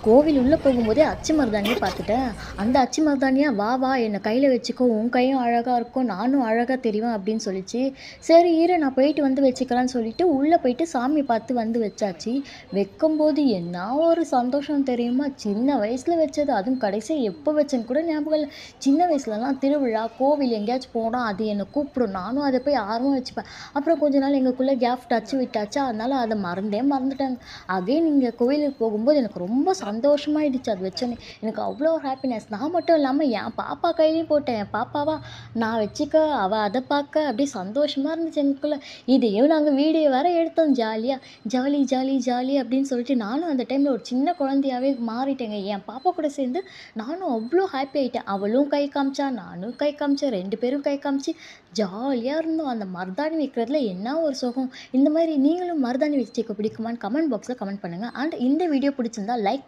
கோவில் உள்ள போகும்போதே அச்சு மருதாணிய பார்த்துட்டேன். அந்த அச்சு மருதாணிய "வா வா என்ன கையில வச்சுக்கோ, உன் கையும் அழகா இருக்கும், நானும் அழகா தெரிவேன்" அப்படின்னு சொல்லிச்சு. சரி இரு நான் போயிட்டு வந்து வச்சுக்கிறேன்னு சொல்லிட்டு உள்ள போயிட்டு சாமி பார்த்து வந்து வச்சாச்சு. வைக்கும்போது என்ன ஒரு சந்தோஷம் தெரியுமா? சின்ன வயசுல வச்சது. அதுவும் கடைசியா எப்போ வச்சேன்னு கூட ஞாபகம் இல்ல. சின்ன வயசுலலாம் திருவிழா, கோவில் எங்கேயாச்சும் போனா அது என்ன கூப்பிடும். நானும் அத போய் ஆர்வமா வச்சுப்பேன். அப்புறம் கொஞ்ச நாள் எங்களுக்குள்ள கேப் டச் விட்டாச்சா, அதனால அத மறந்துட்டேங்க. அகைன் இங்க கோயிலுக்கு போகும்போது எனக்கு ரொம்ப சந்தோஷமாயிடுச்சு அது வச்சோனே. எனக்கு அவ்வளோ ஹாப்பினஸ். நான் மட்டும் இல்லாம என் பாப்பா கையிலயும் போட்டேன். என் பாப்பாவா நான் வச்சுக்க, அவ அத பாக்க அப்படியே சந்தோஷமா இருந்துச்சு எனக்குள்ள. இதையும் நாங்க வீடியோ வேற எடுத்தோம் ஜாலியா. ஜாலி, ஜாலி, ஜாலி அப்படின்னு சொல்லிட்டு நானும் அந்த டைம்ல ஒரு சின்ன குழந்தையாவே மாறிட்டேங்க. என் பாப்பா கூட சேர்ந்து நானும் அவ்வளோ ஹாப்பி ஆயிட்டேன். அவளும் கை காமிச்சா, நானும் கை காமிச்சேன். 2 பேரும் கை காமிச்சு ஜாலியா இருந்தோம். அந்த மருதாணி வைக்கிறதுல என்ன ஒரு சுகம். இந்த மாரி நீங்களும் மருதாணி வச்சுக்க பிடிக்குமான்னு கமெண்ட் பாக்ஸ்ல கமெண்ட் பண்ணுங்க. அண்ட் இந்த வீடியோ பிடிச்சிருந்தா லைக்